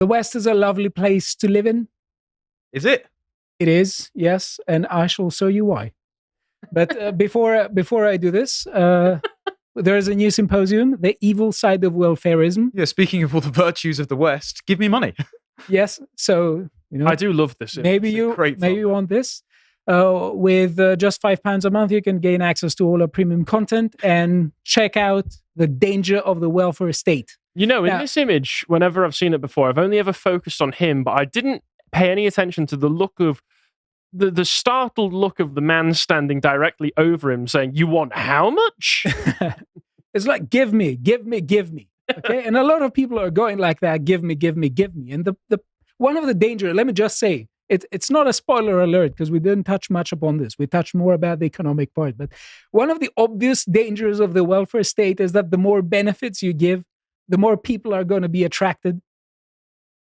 The West is a lovely place to live in. Is it? It is, yes, and I shall show you why. But before I do this, there is a new symposium, The Evil Side of Welfarism. Yeah, speaking of all the virtues of the West, give me money. Yes, so I do love this. Maybe you want this. With just £5 a month, you can gain access to all our premium content and check out the danger of the welfare state. In this image, whenever I've seen it before, I've only ever focused on him, but I didn't pay any attention to the look of the startled look of the man standing directly over him, saying, "You want how much?" It's like, give me. Okay, and a lot of people are going like that, give me. And the one of the danger, let me just say, it's not a spoiler alert because we didn't touch much upon this. We touched more about the economic part. But one of the obvious dangers of the welfare state is that the more benefits you give, the more people are going to be attracted.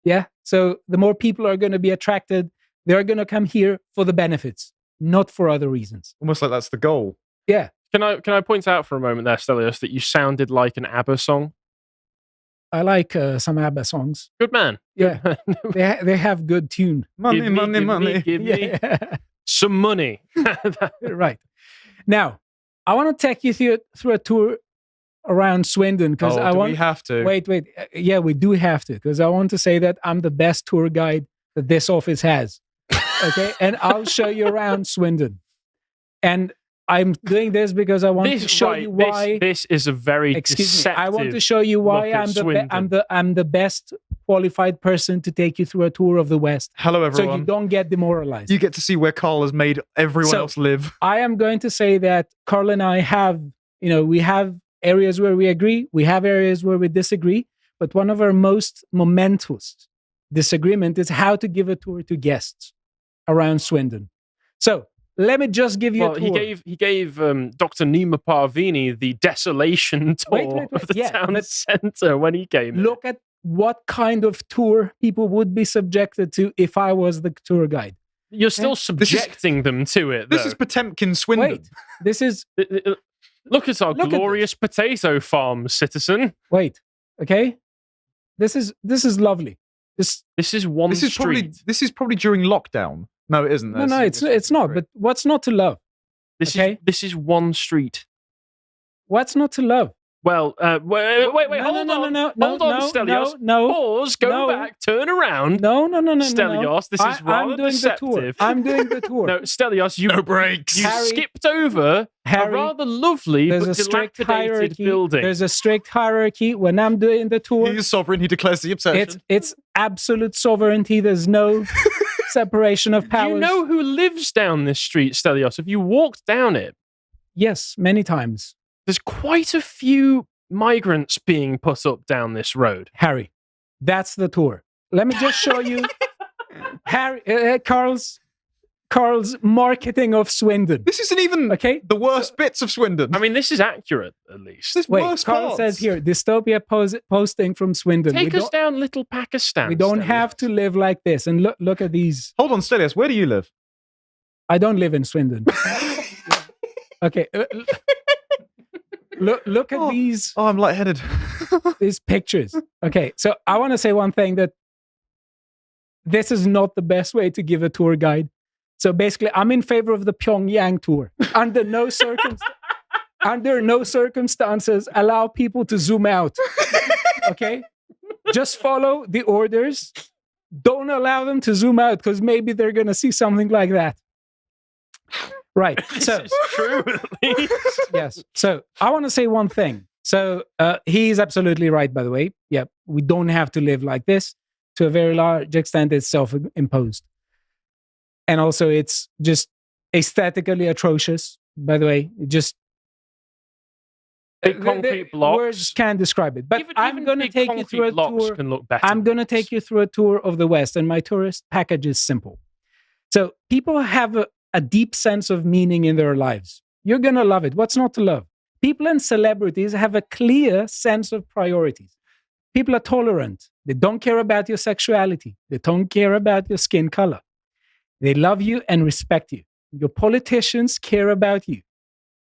Yeah. So the more people are going to be attracted, they're going to come here for the benefits, not for other reasons. Almost like that's the goal. Yeah. Can I point out for a moment there, Stelios, that you sounded like an ABBA song? I like some ABBA songs. Good man. Yeah. they have good tune. Money. Give me some money. Right. Now, I want to take you through a tour around Swindon because we have to. Wait. Yeah, we do have to because I want to say that I'm the best tour guide that this office has. Okay, and I'll show you around Swindon. And I'm doing this because I want to show you why. This is a very deceptive. I want to show you why I'm the best qualified person to take you through a tour of the West. Hello, everyone. So you don't get demoralized. You get to see where Carl has made everyone else live. I am going to say that Carl and I have, we have areas where we agree, we have areas where we disagree, but one of our most momentous disagreement is how to give a tour to guests around Swindon. So let me just give you a tour. He gave Dr. Nima Parvini the desolation tour of the town centre when he came. Look at what kind of tour people would be subjected to if I was the tour guide. You're still subjecting them to it, though. This is Potemkin, Swindon. Wait, this is... Look at our glorious potato farm, citizen. Wait, okay? This is lovely. This is one street. This is probably during lockdown. No, it isn't. No, it's not. But what's not to love? This is one street. What's not to love? Well, wait, hold on, Stelios. No. Pause, go back, turn around. No. Stelios, this is rather deceptive. I'm doing the tour. No, Stelios, no breaks. You skipped over a rather lovely but dilapidated building. There's a strict hierarchy when I'm doing the tour. He is sovereign, he declares the obsession. It's absolute sovereignty. There's no separation of powers. Do you know who lives down this street, Stelios? Have you walked down it? Yes, many times. There's quite a few migrants being put up down this road. Harry, that's the tour. Let me just show you Carl's marketing of Swindon. This isn't even the worst bits of Swindon. I mean, this is accurate, at least. Carl says here, dystopia posting from Swindon. Take us down Little Pakistan. We don't have to live like this. And look at these. Hold on, Stelios, where do you live? I don't live in Swindon. Okay. Look at these. Oh, I'm lightheaded. These pictures. Okay, so I want to say one thing, that this is not the best way to give a tour guide. So basically, I'm in favor of the Pyongyang tour. Under no circumstances, allow people to zoom out. Okay? Just follow the orders. Don't allow them to zoom out because maybe they're going to see something like that. Right. So this is true, at least. Yes. So I want to say one thing. So he's absolutely right, by the way. Yeah, we don't have to live like this. To a very large extent, it's self-imposed. And also, it's just aesthetically atrocious, by the way. Just big concrete blocks. Words can't describe it. But I'm going to take you through a tour. Can look better. I'm going to take you through a tour of the West, and my tourist package is simple. So people have a deep sense of meaning in their lives. You're going to love it. What's not to love? People and celebrities have a clear sense of priorities. People are tolerant. They don't care about your sexuality. They don't care about your skin color. They love you and respect you. Your politicians care about you.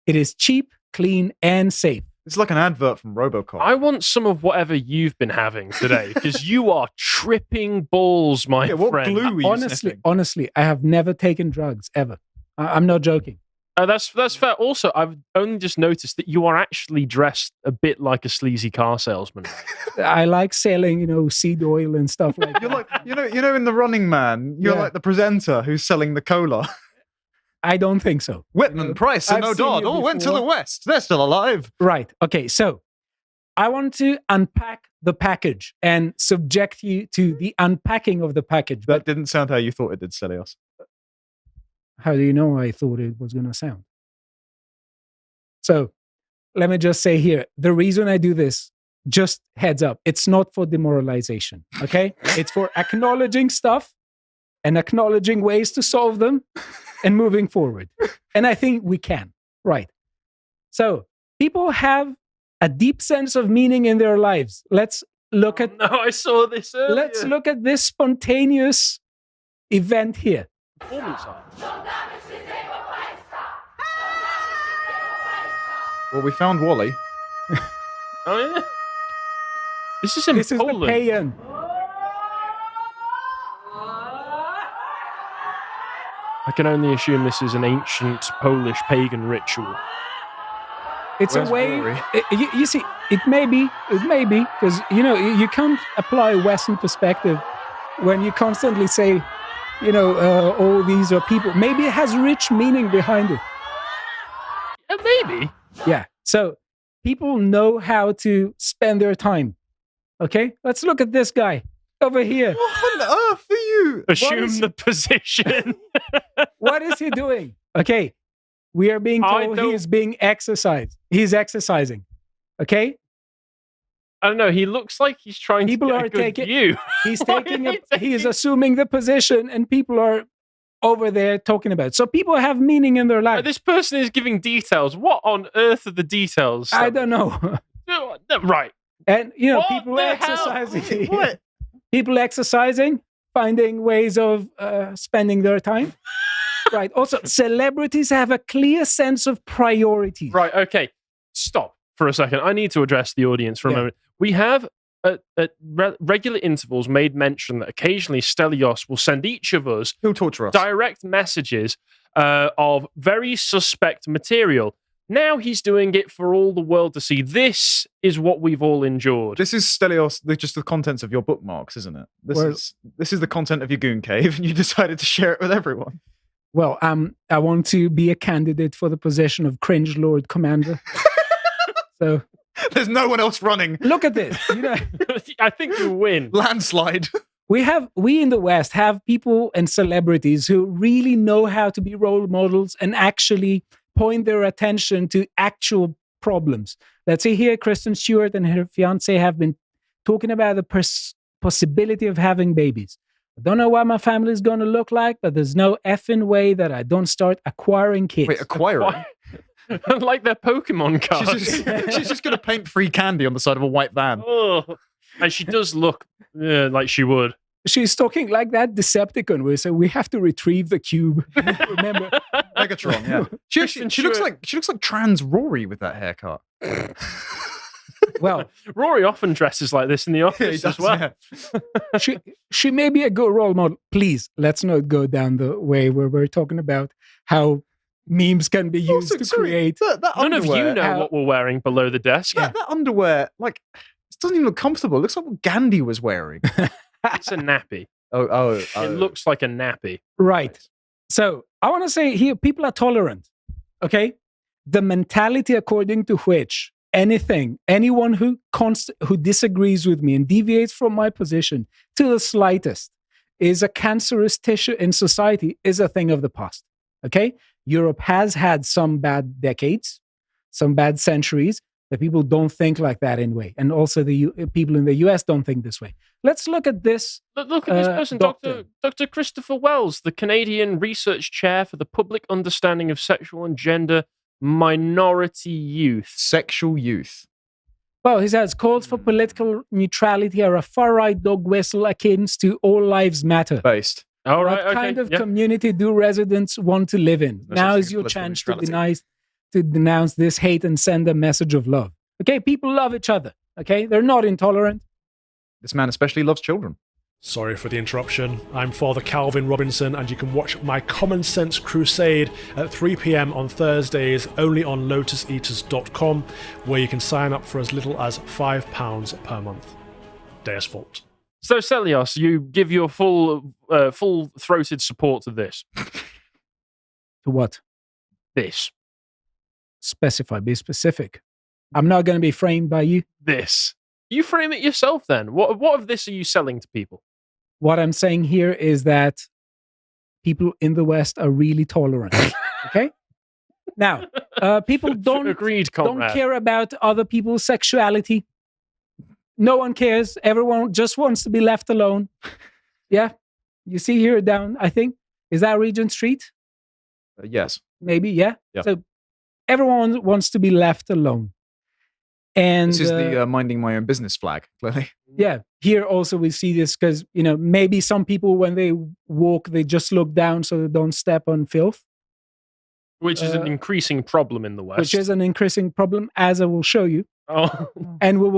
It is cheap, clean, and safe. It's like an advert from Robocop. I want some of whatever you've been having today, because you are tripping balls, my what friend. glue are you sniffing? Honestly, I have never taken drugs ever. I'm not joking. That's fair. Also, I've only just noticed that you are actually dressed a bit like a sleazy car salesman. I like selling, seed oil and stuff like You're that. like, in The Running Man, you're like the presenter who's selling the cola. I don't think so. Whitman, Price, and I've seen O'Dodd you all went to before. the West. They're still alive. Right. Okay. So I want to unpack the package and subject you to the unpacking of the package. That didn't sound how you thought it did, Stelios. How do you know I thought it was going to sound? So let me just say here, the reason I do this, just heads up, it's not for demoralization, okay? It's for acknowledging stuff and acknowledging ways to solve them and moving forward. And I think we can, right? So people have a deep sense of meaning in their lives. Let's look at... No, I saw this earlier. Let's look at this spontaneous event here. Performance art. Well, we found Wally. Oh, yeah. This is in This Poland. is the paean. I can only assume this is an ancient Polish pagan ritual. It's Where's a way. Rory? You see, it may be, because you can't apply Western perspective when you constantly say, all these are people. Maybe it has rich meaning behind it. Maybe. Yeah. So people know how to spend their time. Okay, let's look at this guy over here. What on earth are you? Assume the position. What is he doing? Okay, we are being told he is being exercised. He's exercising. Okay. I don't know. He looks like he's trying People to are get a good taking. view. He's Why taking. are they He is taking- assuming the position, and people are over there talking about it. So people have meaning in their life. This person is giving details. What on earth are the details? I don't know. Right. And What people the hell? exercising. What? People exercising, finding ways of spending their time. Right. Also, celebrities have a clear sense of priorities. Right. Okay. Stop for a second. I need to address the audience for a moment. We have at regular intervals made mention that occasionally Stelios will send each of us He'll torture us. direct messages of very suspect material. Now he's doing it for all the world to see. This is what we've all endured. This is Stelios, just the contents of your bookmarks, isn't it? This is the content of your goon cave, and you decided to share it with everyone. Well, I want to be a candidate for the position of Cringe Lord Commander. So There's no one else running. look at this. I think you win. Landslide. We in the West have people and celebrities who really know how to be role models and actually point their attention to actual problems. Let's say here, Kristen Stewart and her fiance have been talking about the possibility of having babies. I don't know what my family is going to look like, but there's no effing way that I don't start acquiring kids. Wait, acquiring? Like their Pokemon cards. She's just going to paint free candy on the side of a white van. Oh. And she does look like she would. She's talking like that Decepticon where we have to retrieve the cube. Remember? Megatron, yeah. She looks like trans Rory with that haircut. Well, Rory often dresses like this in the office as well. Yeah. she may be a good role model. Please, let's not go down the way where we're talking about how memes can be used to create. That None of you underwear- know what we're wearing below the desk. That underwear, it doesn't even look comfortable. It looks like what Gandhi was wearing. It's a nappy. Oh. It looks like a nappy. Right. So I want to say here, people are tolerant. Okay. The mentality according to which anyone who disagrees with me and deviates from my position to the slightest is a cancerous tissue in society is a thing of the past. Okay. Europe has had some bad decades, some bad centuries. The people don't think like that anyway. And also the people in the US don't think this way. Let's look at this. Look at this person, Dr. Christopher Wells, the Canadian Research Chair for the Public Understanding of Sexual and Gender Minority Youth. Sexual youth. Well, he says calls for political neutrality are a far-right dog whistle akin to all lives matter. Based. All right, What kind of community do residents want to live in? No now such is thing your as political chance neutrality. to denounce this hate and send a message of love. Okay, people love each other. Okay, they're not intolerant. This man especially loves children. Sorry for the interruption. I'm Father Calvin Robinson, and you can watch my Common Sense Crusade at 3 p.m. on Thursdays only on lotuseaters.com, where you can sign up for as little as £5 per month. Deus Vult. So, Celios, you give your full-throated support to this. To what? This. Specify, be specific. I'm not going to be framed by you. This. You frame it yourself then. What of this are you selling to people? What I'm saying here is that people in the West are really tolerant. Okay? Now, people don't care about other people's sexuality. No one cares. Everyone just wants to be left alone. Yeah? You see here down, I think, is that Regent Street? Yes. Maybe, yeah? Yeah. So everyone wants to be left alone. And this is the minding my own business flag, clearly. Yeah, here also we see this because, maybe some people when they walk, they just look down so they don't step on filth. Which is an increasing problem in the West. Which is an increasing problem, as I will show you. Oh. And we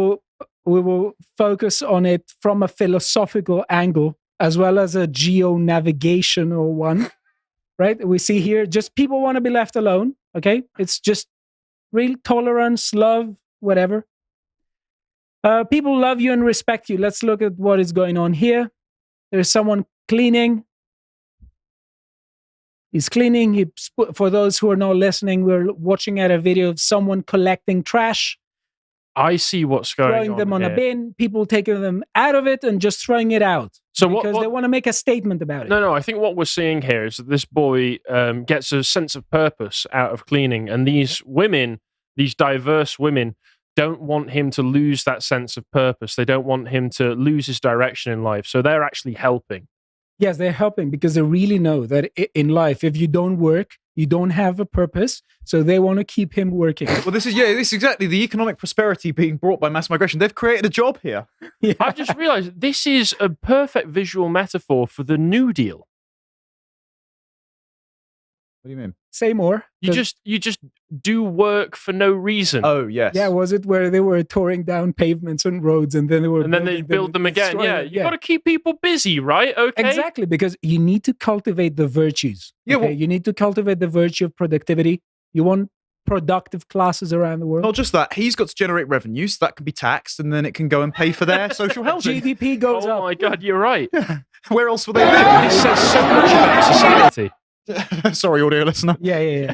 will focus on it from a philosophical angle as well as a geo-navigational one. Right? We see here just people want to be left alone. Okay? It's just real tolerance, love, whatever. People love you and respect you. Let's look at what is going on here. There's someone cleaning. He's cleaning. For those who are not listening, we're watching at a video of someone collecting trash. I see what's going on. Throwing them on here. a bin, people taking them out of it and just throwing it out. So because they want to make a statement about it. No, I think what we're seeing here is that this boy gets a sense of purpose out of cleaning. And these women, these diverse women, don't want him to lose that sense of purpose. They don't want him to lose his direction in life. So they're actually helping. Yes, they're helping because they really know that in life, if you don't work, you don't have a purpose. So they want to keep him working. Well, this is exactly the economic prosperity being brought by mass migration. They've created a job here. Yeah. I've just realized this is a perfect visual metaphor for the New Deal. What do you mean? Say more. You just do work for no reason. Oh, yes. Yeah, was it where they were touring down pavements and roads and then they build them again? Yeah, you got to keep people busy, right? Okay, exactly, because you need to cultivate the virtues. Yeah, okay? You need to cultivate the virtue of productivity. You want productive classes around the world. Not just that, he's got to generate revenue, so that can be taxed, and then it can go and pay for their social housing. GDP goes up. Oh my God, you're right. Where else will they live? This says so much about society. Sorry, audio listener. Yeah.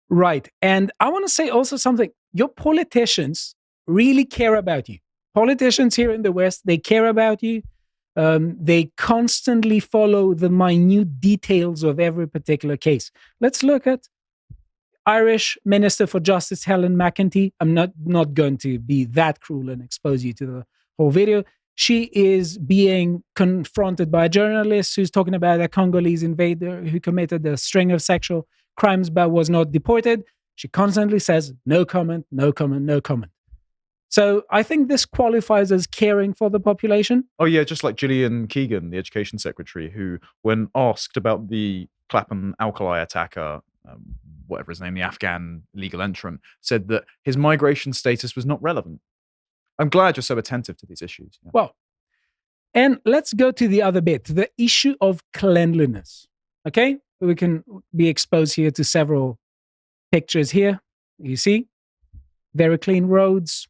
Right. And I want to say also something. Your politicians really care about you. Politicians here in the West, they care about you. They constantly follow the minute details of every particular case. Let's look at Irish Minister for Justice Helen McEntee. I'm not going to be that cruel and expose you to the whole video. She is being confronted by a journalist who's talking about a Congolese invader who committed a string of sexual crimes but was not deported. She constantly says, no comment, no comment, no comment. So I think this qualifies as caring for the population. Oh, yeah, just like Gillian Keegan, the education secretary, who, when asked about the Clapham Alkali attacker, whatever his name, the Afghan legal entrant, said that his migration status was not relevant. I'm glad you're so attentive to these issues. Yeah. Well, and let's go to the other bit, the issue of cleanliness. Okay? We can be exposed here to several pictures here. You see? Very clean roads.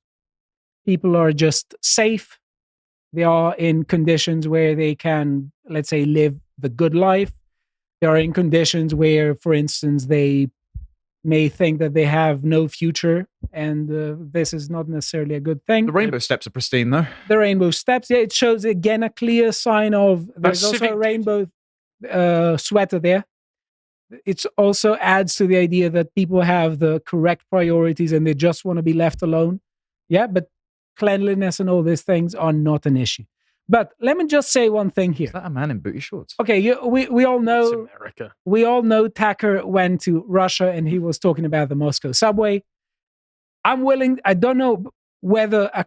People are just safe. They are in conditions where they can, let's say, live the good life. They are in conditions where, for instance, they may think that they have no future, and this is not necessarily a good thing. The rainbow steps are pristine, though. The rainbow steps, yeah, it shows again a clear sign of there's also a rainbow sweater there. It also adds to the idea that people have the correct priorities and they just want to be left alone. Yeah, but cleanliness and all these things are not an issue. But let me just say one thing here. Is that a man in booty shorts? Okay, we all know. It's America. We all know Tucker went to Russia and he was talking about the Moscow subway. I'm willing. I don't know whether a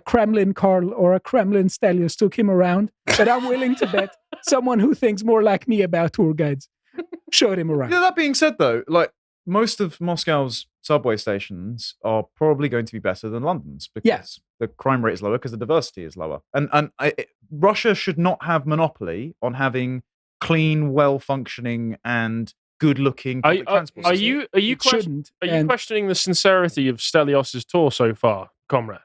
Kremlin Carl or a Kremlin Stelios took him around, but I'm willing to bet someone who thinks more like me about tour guides showed him around. Yeah, that being said, though, like most of Moscow's subway stations are probably going to be better than London's because Yes. the crime rate is lower because the diversity is lower. And Russia should not have monopoly on having clean, well-functioning, and good-looking public transport Are system. you It shouldn't. And questioning the sincerity of Stelios's tour so far, comrade?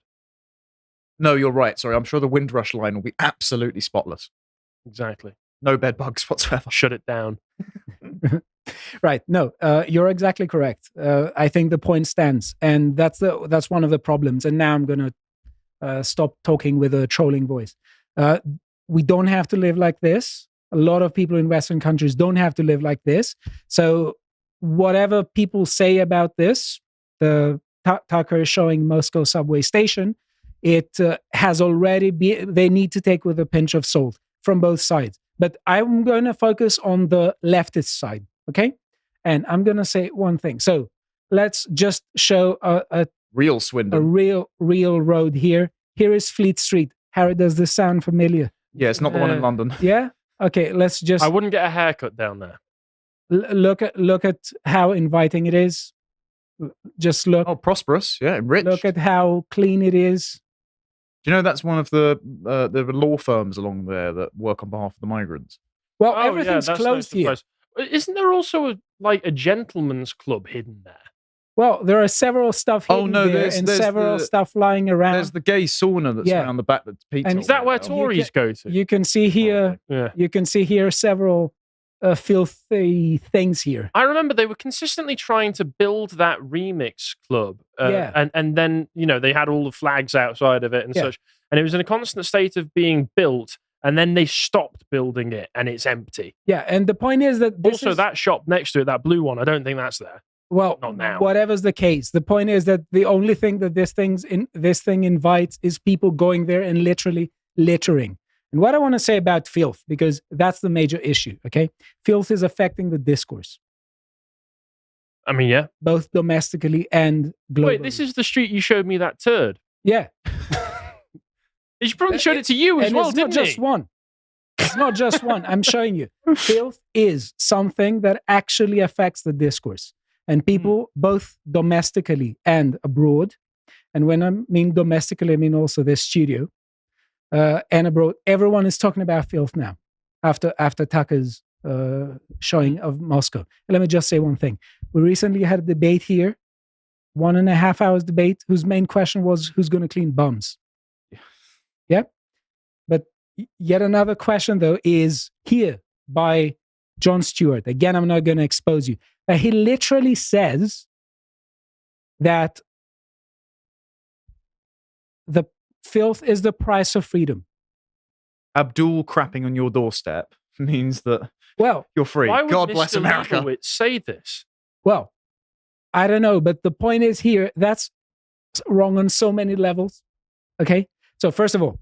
No, you're right. Sorry, I'm sure the Windrush line will be absolutely spotless. Exactly. No bed bugs whatsoever. Shut it down. Right. No, you're exactly correct. I think the point stands, and that's one of the problems. And now I'm going to stop talking with a trolling voice. We don't have to live like this. A lot of people in Western countries don't have to live like this. So whatever people say about this, the Tucker showing Moscow subway station, it has already been. They need to take with a pinch of salt from both sides. But I'm going to focus on the leftist side, okay? And I'm going to say one thing. So let's just show a Real Swindon. real road here. Here is Fleet Street. Harry, does this sound familiar? Yeah, it's not the one in London. Yeah? Okay, let's just I wouldn't get a haircut down there. look at how inviting it is. Just look. Oh, prosperous. Yeah, rich. Look at how clean it is. Do you know that's one of the law firms along there that work on behalf of the migrants? Well, Oh, yeah, everything's that's no closed here. surprise. Isn't there also a gentleman's club hidden there? Well, there are several stuff Oh, hidden no, there there's- and there's several the- stuff lying around. There's the gay sauna that's Yeah. around the back that's pizza. And Is that where all Tories go to? You can see here. Yeah. You can see here several filthy things here. I remember they were consistently trying to build that remix club. Yeah. And then, they had all the flags outside of it and Yeah. such. And it was in a constant state of being built. And then they stopped building it and it's empty. Yeah, and the point is that this Also, is, that shop next to it, that blue one, I don't think that's there. well, not now. whatever's the case, the point is that the only thing that this thing invites is people going there and literally littering. And what I want to say about filth, because that's the major issue, okay? Filth is affecting the discourse, I mean, yeah. both domestically and globally. Wait, this is the street you showed me that turd. Yeah. He probably showed it to you as And well, it's not didn't just he? one. It's not just one. I'm showing you. Filth is something that actually affects the discourse. And people, both domestically and abroad, and when I mean domestically, I mean also this studio, and abroad, everyone is talking about filth now after Tucker's showing of Moscow. And let me just say one thing. We recently had a debate here, 1.5 hours debate, whose main question was who's going to clean bums. Yeah. But yet another question, though, is here by Jon Stewart. Again, I'm not going to expose you. But he literally says that the filth is the price of freedom. Abdul crapping on your doorstep means that Well, you're free. Why would God Mr. bless America. Leibowitz say this? well, I don't know. But the point is here, that's wrong on so many levels. Okay. So first of all,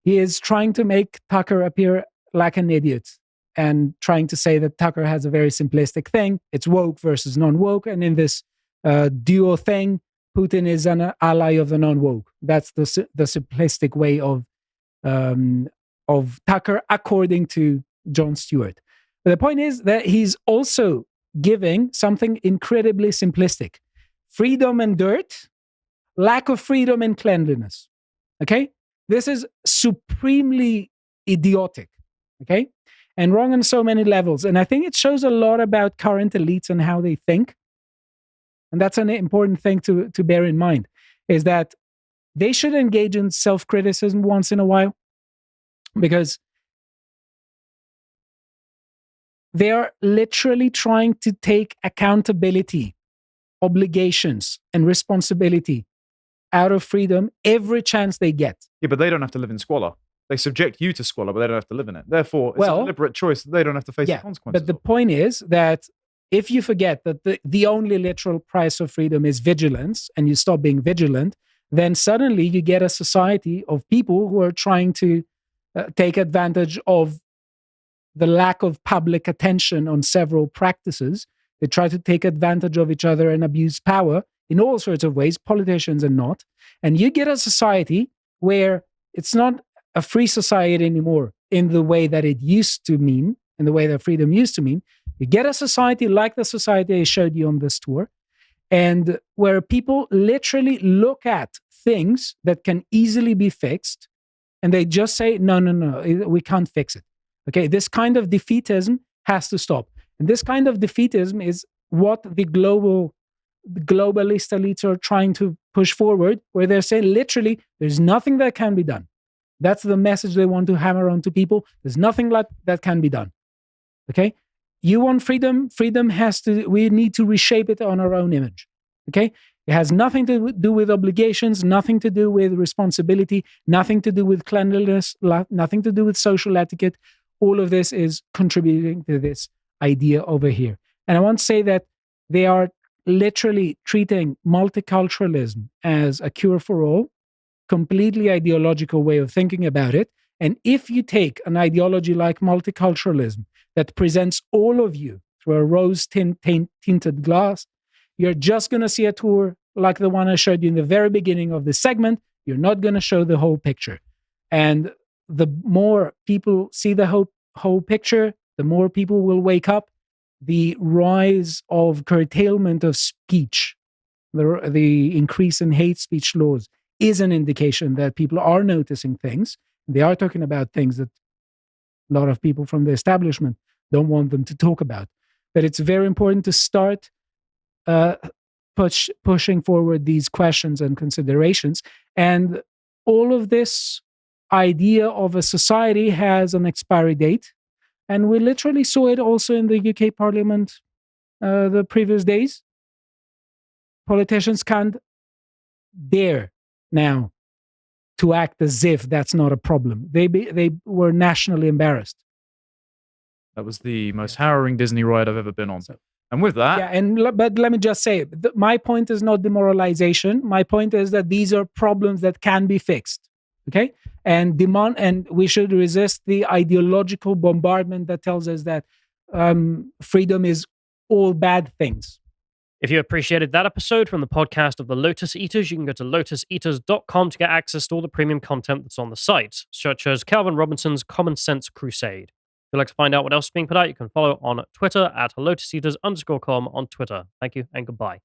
he is trying to make Tucker appear like an idiot and trying to say that Tucker has a very simplistic thing. It's woke versus non-woke. And in this duo thing, Putin is an ally of the non-woke. That's the simplistic way of Tucker, according to Jon Stewart. But the point is that he's also giving something incredibly simplistic. Freedom and dirt, lack of freedom and cleanliness. Okay? This is supremely idiotic. Okay? And wrong on so many levels. And I think it shows a lot about current elites and how they think. And that's an important thing to bear in mind, is that they should engage in self-criticism once in a while, because they are literally trying to take accountability, obligations, and responsibility out of freedom every chance they get. Yeah, but they don't have to live in squalor. They subject you to squalor, but they don't have to live in it. Therefore, it's a deliberate choice that they don't have to face the consequences. But the of. point is that if you forget that the only literal price of freedom is vigilance, and you stop being vigilant, then suddenly you get a society of people who are trying to take advantage of the lack of public attention on several practices. They try to take advantage of each other and abuse power in all sorts of ways, politicians and not. And you get a society where it's not a free society anymore in the way that it used to mean, in the way that freedom used to mean. You get a society like the society I showed you on this tour, and where people literally look at things that can easily be fixed and they just say, no, we can't fix it. Okay, this kind of defeatism has to stop. And this kind of defeatism is what the globalist elites are trying to push forward, where they're saying literally, there's nothing that can be done. That's the message they want to hammer onto people. There's nothing like that can be done. Okay? You want freedom? Freedom we need to reshape it on our own image. Okay? It has nothing to do with obligations, nothing to do with responsibility, nothing to do with cleanliness, nothing to do with social etiquette. All of this is contributing to this idea over here. And I want to say that they are literally treating multiculturalism as a cure for all, completely ideological way of thinking about it. And if you take an ideology like multiculturalism that presents all of you through a rose-tinted glass, you're just going to see a tour like the one I showed you in the very beginning of this segment. You're not going to show the whole picture. And the more people see the whole picture, the more people will wake up. The rise of curtailment of speech, the increase in hate speech laws is an indication that people are noticing things. They are talking about things that a lot of people from the establishment don't want them to talk about. But it's very important to start pushing forward these questions and considerations. And all of this idea of a society has an expiry date. And we literally saw it also in the UK Parliament the previous days. Politicians can't dare now to act as if that's not a problem. They were nationally embarrassed. That was the most harrowing Disney ride I've ever been on. And with that... But let me just say, my point is not demoralization. My point is that these are problems that can be fixed. Okay? And we should resist the ideological bombardment that tells us that freedom is all bad things. If you appreciated that episode from the podcast of the Lotus Eaters, you can go to lotuseaters.com to get access to all the premium content that's on the site, such as Calvin Robinson's Common Sense Crusade. If you'd like to find out what else is being put out, you can follow on Twitter at lotuseaters_com on Twitter. Thank you and goodbye.